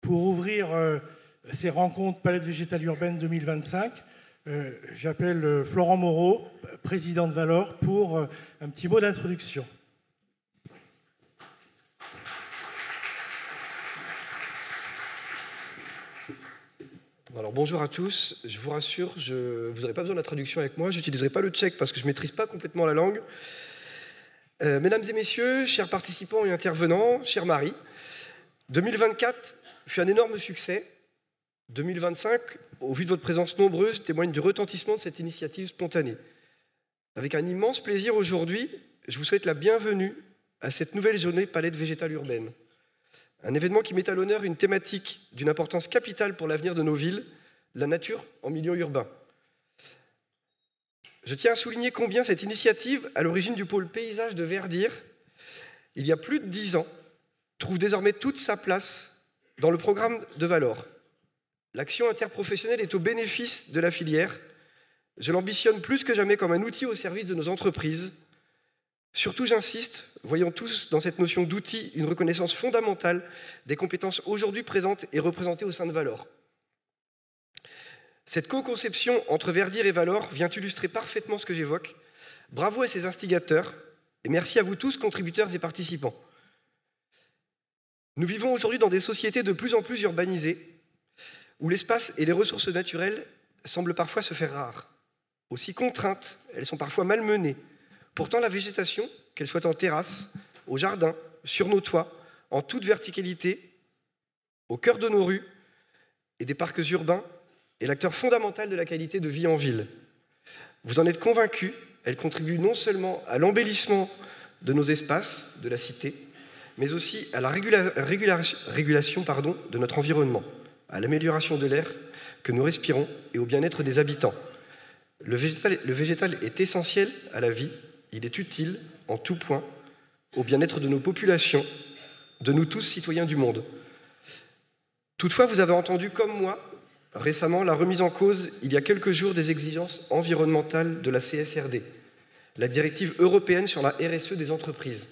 Pour ouvrir ces rencontres Palette Végétale Urbaine 2025, j'appelle Florent Moreau, président de Valor, pour un petit mot d'introduction. Alors bonjour à tous, je vous rassure, vous n'aurez pas besoin de la traduction avec moi, je n'utiliserai pas le tchèque parce que je ne maîtrise pas complètement la langue. Mesdames et messieurs, chers participants et intervenants, chère Marie, 2024 fut un énorme succès. 2025, au vu de votre présence nombreuse, témoigne du retentissement de cette initiative spontanée. Avec un immense plaisir aujourd'hui, je vous souhaite la bienvenue à cette nouvelle journée Palette Végétale Urbaine. Un événement qui met à l'honneur une thématique d'une importance capitale pour l'avenir de nos villes, la nature en milieu urbain. Je tiens à souligner combien cette initiative, à l'origine du pôle paysage de Verdir, il y a plus de 10 ans, trouve désormais toute sa place dans le programme de Valor. L'action interprofessionnelle est au bénéfice de la filière. Je l'ambitionne plus que jamais comme un outil au service de nos entreprises. Surtout, j'insiste, voyons tous dans cette notion d'outil une reconnaissance fondamentale des compétences aujourd'hui présentes et représentées au sein de Valor. Cette co-conception entre Verdir et Valor vient illustrer parfaitement ce que j'évoque. Bravo à ses instigateurs et merci à vous tous, contributeurs et participants. Nous vivons aujourd'hui dans des sociétés de plus en plus urbanisées, où l'espace et les ressources naturelles semblent parfois se faire rares. Aussi contraintes, elles sont parfois malmenées. Pourtant, la végétation, qu'elle soit en terrasse, au jardin, sur nos toits, en toute verticalité, au cœur de nos rues et des parcs urbains, est l'acteur fondamental de la qualité de vie en ville. Vous en êtes convaincus, elle contribue non seulement à l'embellissement de nos espaces, de la cité, mais aussi à la régulation de notre environnement, à l'amélioration de l'air que nous respirons et au bien-être des habitants. Le végétal est essentiel à la vie. Il est utile en tout point au bien-être de nos populations, de nous tous citoyens du monde. Toutefois, vous avez entendu comme moi récemment la remise en cause il y a quelques jours des exigences environnementales de la CSRD, la directive européenne sur la RSE des entreprises.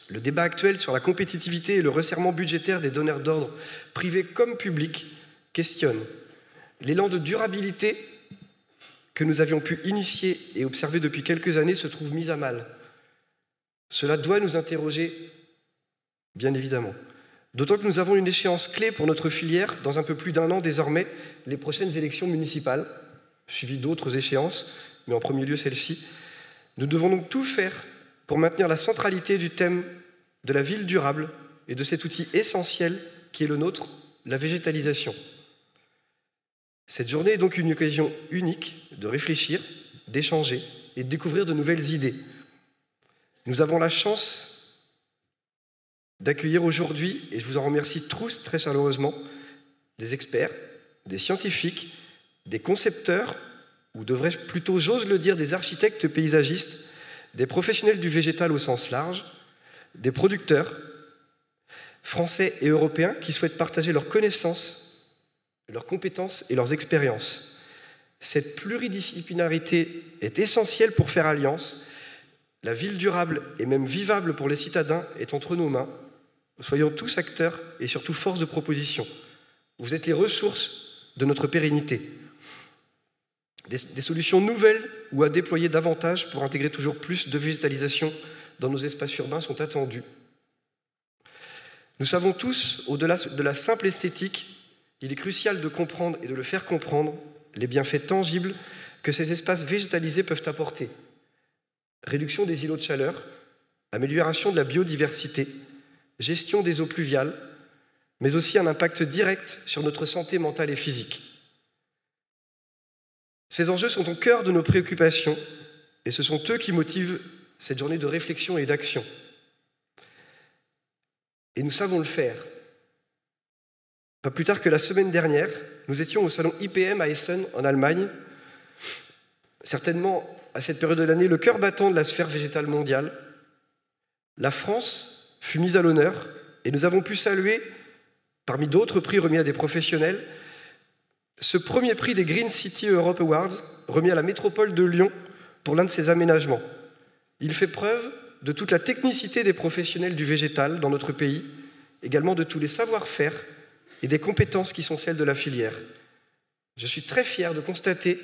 Le débat actuel sur la compétitivité et le resserrement budgétaire des donneurs d'ordre privés comme publics questionne l'élan de durabilité que nous avions pu initier et observer depuis quelques années se trouve mis à mal. Cela doit nous interroger, bien évidemment. D'autant que nous avons une échéance clé pour notre filière dans un peu plus d'1 an désormais, les prochaines élections municipales, suivies d'autres échéances, mais en premier lieu celle-ci. Nous devons donc tout faire pour maintenir la centralité du thème de la ville durable et de cet outil essentiel qui est le nôtre, la végétalisation. Cette journée est donc une occasion unique de réfléchir, d'échanger et de découvrir de nouvelles idées. Nous avons la chance d'accueillir aujourd'hui, et je vous en remercie tous très chaleureusement, des experts, des scientifiques, des concepteurs, ou devrais-je plutôt, j'ose le dire, des architectes paysagistes, des professionnels du végétal au sens large, des producteurs français et européens qui souhaitent partager leurs connaissances, leurs compétences et leurs expériences. Cette pluridisciplinarité est essentielle pour faire alliance. La ville durable et même vivable pour les citadins est entre nos mains. Soyons tous acteurs et surtout force de proposition. Vous êtes les ressources de notre pérennité. Des solutions nouvelles ou à déployer davantage pour intégrer toujours plus de végétalisation dans nos espaces urbains sont attendues. Nous savons tous, au-delà de la simple esthétique, il est crucial de comprendre et de le faire comprendre les bienfaits tangibles que ces espaces végétalisés peuvent apporter. Réduction des îlots de chaleur, amélioration de la biodiversité, gestion des eaux pluviales, mais aussi un impact direct sur notre santé mentale et physique. Ces enjeux sont au cœur de nos préoccupations et ce sont eux qui motivent cette journée de réflexion et d'action. Et nous savons le faire. Pas plus tard que la semaine dernière, nous étions au salon IPM à Essen, en Allemagne. Certainement, à cette période de l'année, le cœur battant de la sphère végétale mondiale. La France fut mise à l'honneur et nous avons pu saluer, parmi d'autres prix remis à des professionnels, ce premier prix des Green City Europe Awards, remis à la métropole de Lyon pour l'un de ses aménagements. Il fait preuve de toute la technicité des professionnels du végétal dans notre pays également de tous les savoir-faire et des compétences qui sont celles de la filière. Je suis très fier de constater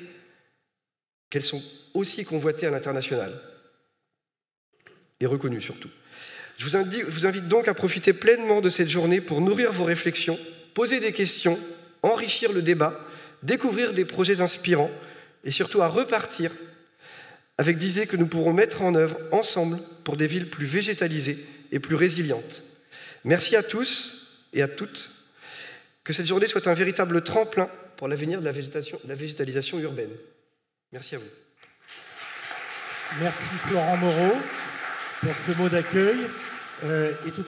qu'elles sont aussi convoitées à l'international, et reconnues surtout. Je vous invite donc à profiter pleinement de cette journée pour nourrir vos réflexions, poser des questions, enrichir le débat, découvrir des projets inspirants, et surtout à repartir avec d'idées que nous pourrons mettre en œuvre ensemble pour des villes plus végétalisées et plus résilientes. Merci à tous et à toutes. Que cette journée soit un véritable tremplin pour l'avenir de la végétalisation urbaine. Merci à vous. Merci Florent Moreau pour ce mot d'accueil.